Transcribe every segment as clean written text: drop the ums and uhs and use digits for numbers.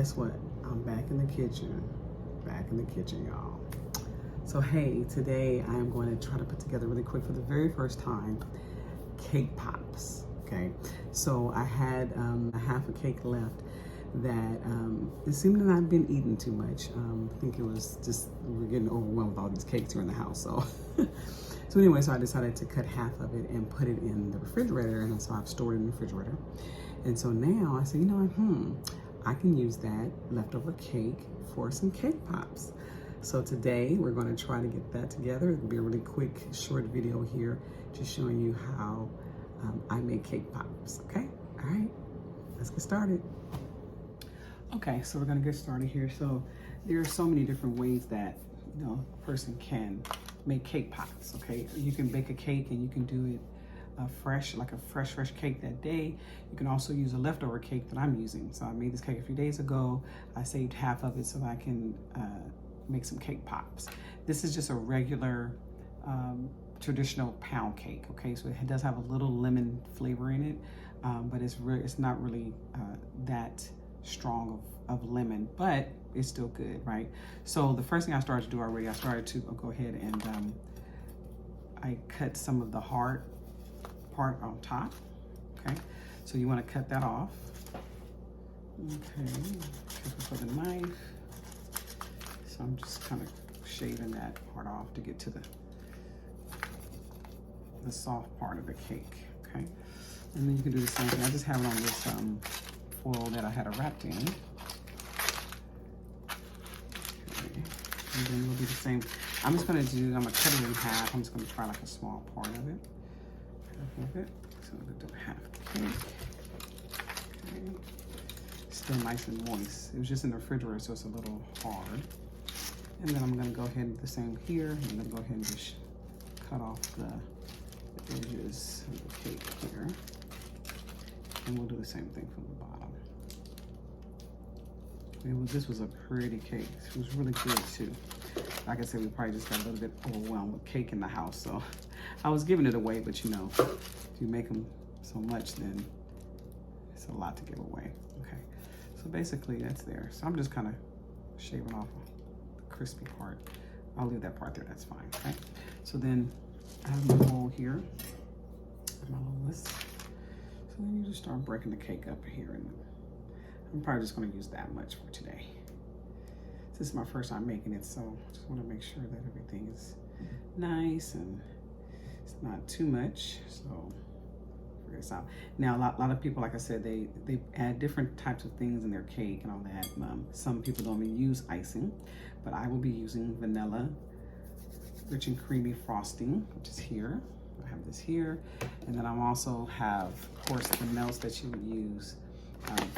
guess what? I'm back in the kitchen. Back in the kitchen, y'all. So hey, today I am going to try to put together really quick for the very first time cake pops. Okay, so I had a half a cake left that it seemed that I've been eating too much. I think it was just we're getting overwhelmed with all these cakes here in the house. So so anyway, so I decided to cut half of it and put it in the refrigerator, and so I've stored it in the refrigerator. And so now I said, you know what, I can use that leftover cake for some cake pops. So today we're going to try to get that together. It'll be a really quick, short video here, just showing you how I make cake pops. Okay, all right, let's get started. Okay, so we're going to get started here. So there are so many different ways that a person can make cake pops. Okay, you can bake a cake and you can do it fresh, like a fresh cake that day. You can also use a leftover cake that I'm using. So I made this cake a few days ago. I saved half of it so I can make some cake pops. This is just a regular traditional pound cake. Okay, so it does have a little lemon flavor in it, but it's not really that strong of lemon, but it's still good, right? So the first thing I started to do already, I started to go ahead and I cut some of the hard part on top. Okay, so you want to cut that off. Okay, careful for the knife. So I'm just kind of shaving that part off to get to the soft part of the cake. Okay, and then you can do the same thing. I just have it on this foil that I had it wrapped in. Okay, and then we'll do the same. I'm gonna cut it in half. I'm just gonna try like a small part of it. Half of it. So I'm gonna do half the cake. Okay. Still nice and moist. It was just in the refrigerator, so it's a little hard. And then I'm gonna go ahead and do the same here. I'm gonna go ahead and just cut off the edges of the cake here. And we'll do the same thing from the bottom. This was a pretty cake. It was really good too. Like I said, we probably just got a little bit overwhelmed with cake in the house, so I was giving it away, but if you make them so much, then it's a lot to give away. Okay, so basically that's there. So I'm just kind of shaving off the crispy part. I'll leave that part there, that's fine, okay? So then I have my bowl here, my little list. So then you just start breaking the cake up here, and I'm probably just gonna use that much for today. This is my first time making it, so I just want to make sure that everything is nice and it's not too much. So figure this out. Now, a lot of people, like I said, they add different types of things in their cake and all that. Some people don't even use icing, but I will be using vanilla, rich and creamy frosting, which is here. I have this here, and then I also have, of course, the melts that you would use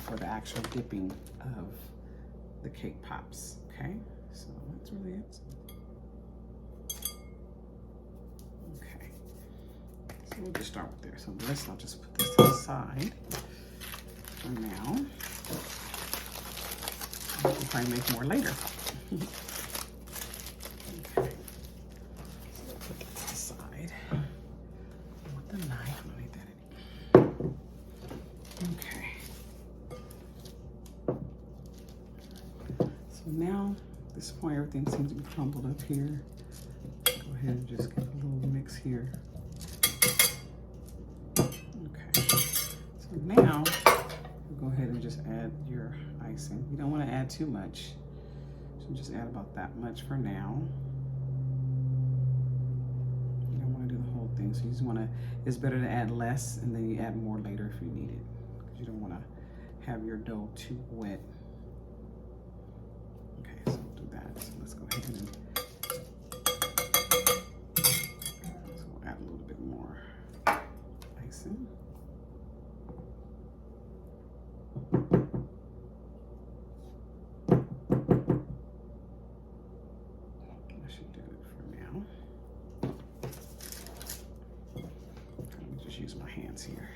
for the actual dipping of the cake pops. Okay, so that's really it. Okay, so we'll just start with there. So I'll just put this to the side for now. We'll probably make more later. Okay, so put that to the side. With the knife, I don't need that anymore. Okay. So now, at this point, everything seems to be crumbled up here. Go ahead and just get a little mix here. Okay. So now, go ahead and just add your icing. You don't want to add too much. So just add about that much for now. You don't want to do the whole thing. So you just want to, it's better to add less and then you add more later if you need it. Because you don't want to have your dough too wet. Okay, so we'll do that. So let's go ahead and so we'll add a little bit more icing. That should do it for now. Let me just use my hands here.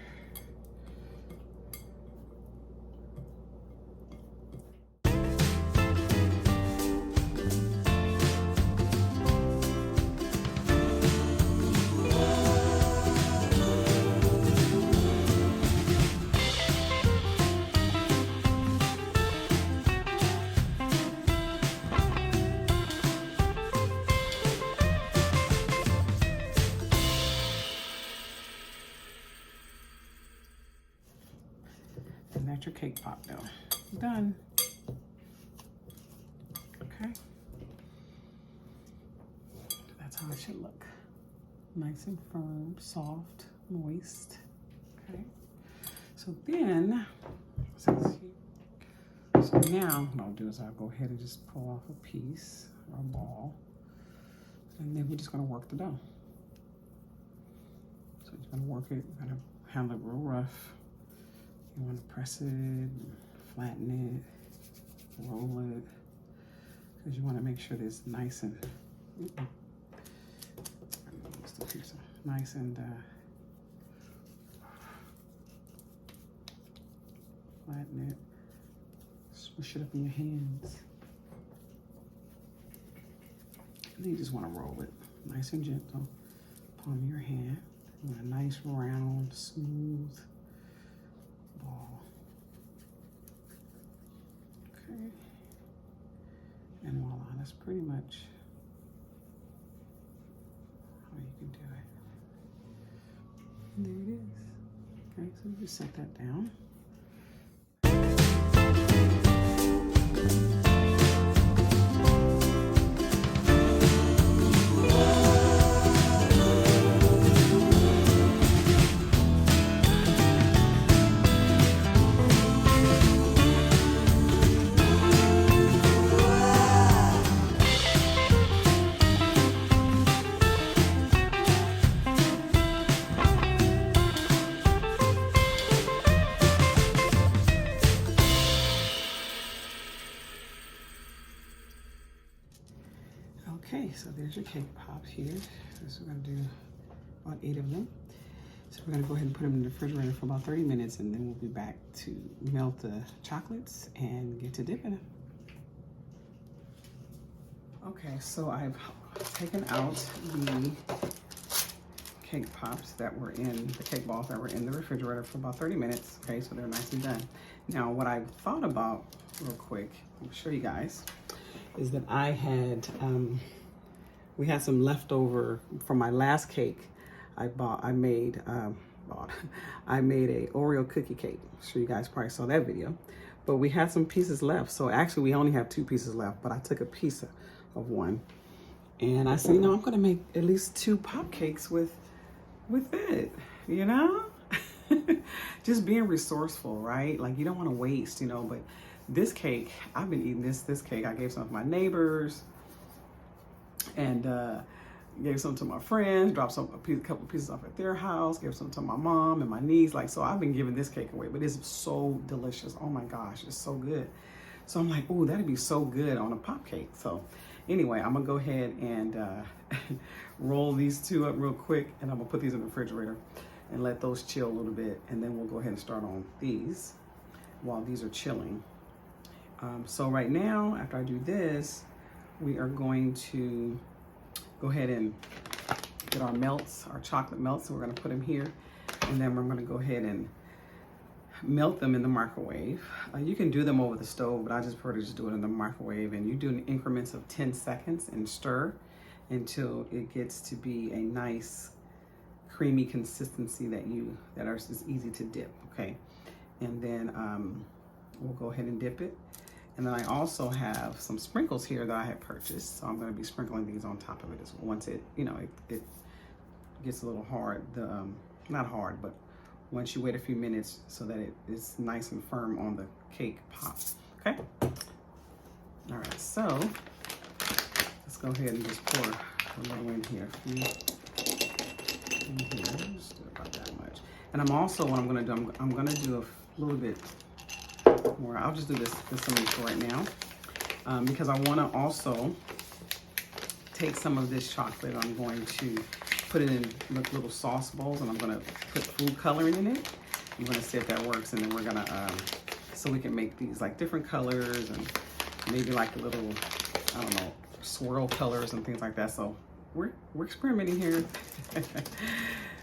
your cake pop dough. Done. Okay. That's how it should look. Nice and firm, soft, moist. Okay. So then, so now what I'll do is I'll go ahead and just pull off a piece or a ball. And then we're just gonna work the dough. So you're gonna work it, you're gonna handle it real rough. You wanna press it, flatten it, roll it, because you wanna make sure that it's nice and, nice and flatten it, smush it up in your hands. And then you just wanna roll it nice and gentle, palm of your hand. You want a nice round, smooth ball. Okay. And voila, that's pretty much how you can do it. And there it is. Okay, so you just set that down. Okay, so there's your cake pops here. So we're gonna do about 8 of them. So we're gonna go ahead and put them in the refrigerator for about 30 minutes and then we'll be back to melt the chocolates and get to dipping them. Okay, so I've taken out the cake pops that were in, the cake balls that were in the refrigerator for about 30 minutes. Okay, so they're nice and done. Now what I've thought about real quick, I'll show you guys, is that I had, we had some leftover from my last cake. I made a Oreo cookie cake. I'm sure you guys probably saw that video. But we had some pieces left. So actually we only have 2 pieces left, but I took a piece of one. And I said, you know, I'm gonna make at least 2 pop cakes with it, you know? Just being resourceful, right? Like you don't wanna waste, you know, but this cake, I've been eating this cake. I gave some to my neighbors and gave some to my friends, dropped a couple of pieces off at their house, gave some to my mom and my niece. Like, so I've been giving this cake away, but it's so delicious. Oh my gosh, it's so good. So I'm like, ooh, that'd be so good on a pop cake. So anyway, I'm gonna go ahead and roll these 2 up real quick and I'm gonna put these in the refrigerator and let those chill a little bit. And then we'll go ahead and start on these while these are chilling. So right now, after I do this, we are going to go ahead and get our melts, our chocolate melts. So we're gonna put them here. And then we're gonna go ahead and melt them in the microwave. You can do them over the stove, but I just prefer to just do it in the microwave. And you do in increments of 10 seconds and stir until it gets to be a nice creamy consistency that is easy to dip, okay? And then we'll go ahead and dip it. And then I also have some sprinkles here that I had purchased. So I'm gonna be sprinkling these on top of it as well. Once it, you know, it gets a little hard, not hard, but once you wait a few minutes so that it is nice and firm on the cake pop, okay? All right, so let's go ahead and just pour a little in here. In here, just do about that much. And I'm also, what I'm gonna do, I'm gonna do a little bit more. I'll just do this one for right now because I wanna also take some of this chocolate. I'm going to put it in little sauce bowls and I'm gonna put food coloring in it. I'm gonna see if that works and then we're gonna, so we can make these like different colors and maybe like a little, I don't know, swirl colors and things like that. So we're experimenting here.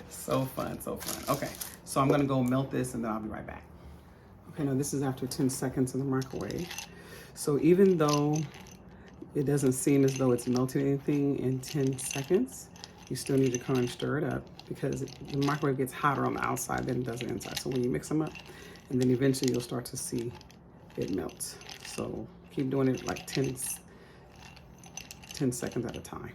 So fun, so fun. Okay, so I'm gonna go melt this and then I'll be right back. Okay, now this is after 10 seconds in the microwave. So even though it doesn't seem as though it's melted anything in 10 seconds, you still need to come and stir it up because the microwave gets hotter on the outside than it does the inside. So when you mix them up, And then eventually you'll start to see it melt. So keep doing it like 10 seconds at a time.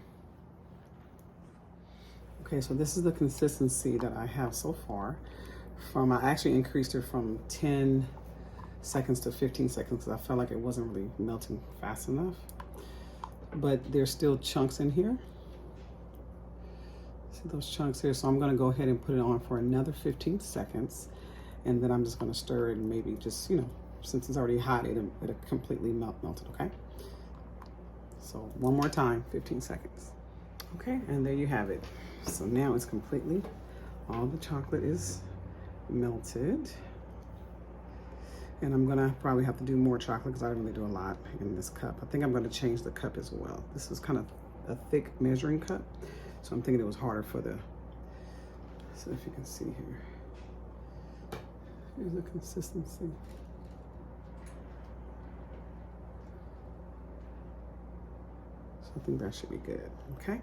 Okay, so this is the consistency that I have so far. I actually increased it from 10 seconds to 15 seconds because I felt like it wasn't really melting fast enough. But there's still chunks in here. See those chunks here? So I'm gonna go ahead and put it on for another 15 seconds. And then I'm just gonna stir it and maybe just, since it's already hot, it'll completely melted, okay? So one more time, 15 seconds. Okay, and there you have it. So now it's completely, all the chocolate is melted. And I'm gonna probably have to do more chocolate because I didn't really do a lot in this cup. I think I'm gonna change the cup as well. This is kind of a thick measuring cup. So I'm thinking it was harder for so if you can see here. Here's the consistency. So I think that should be good, okay?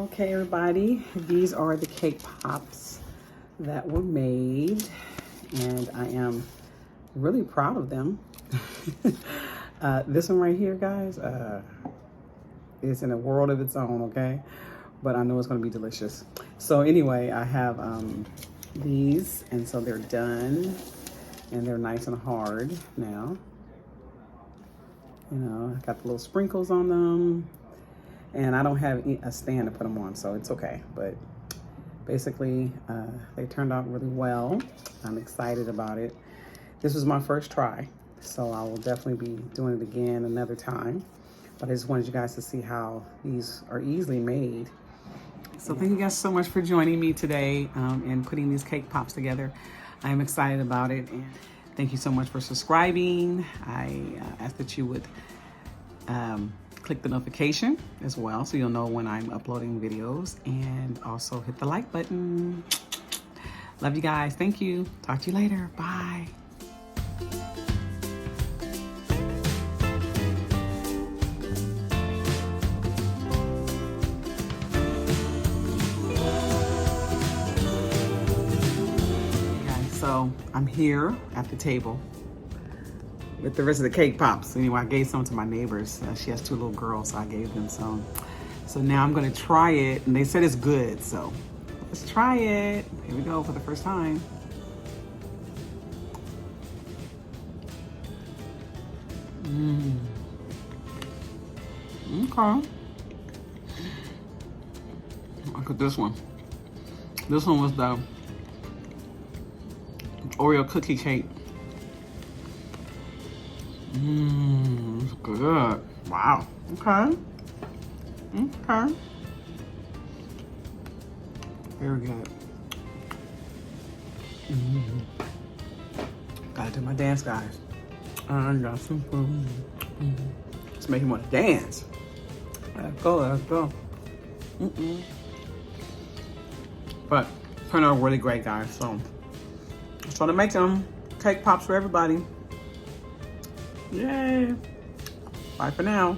Okay, everybody, these are the cake pops that were made, and I am really proud of them. This one right here, guys, is in a world of its own, okay? But I know it's gonna be delicious. So anyway, I have these, and so they're done, and they're nice and hard now. You know, I got the little sprinkles on them. And I don't have a stand to put them on, so it's okay. But basically, they turned out really well. I'm excited about it. This was my first try, so I will definitely be doing it again another time. But I just wanted you guys to see how these are easily made. So thank you guys so much for joining me today and putting these cake pops together. I'm excited about it, and thank you so much for subscribing. I ask that you would click the notification as well so you'll know when I'm uploading videos, and also hit the like button. Love you guys. Thank you. Talk to you later. Bye. Guys, so I'm here at the table with the rest of the cake pops. Anyway, I gave some to my neighbors. She has 2 little girls, so I gave them some. So now I'm gonna try it, and they said it's good, so let's try it. Here we go for the first time. Okay. Look at this one. This one was the Oreo cookie cake. It's good. Wow. Okay. Okay. Very good. Gotta do my dance, guys. I got some food. It's making me want to dance. Let's go, let's go. But turned out really great, guys. So just trying to make them cake pops for everybody. Yay. Bye for now.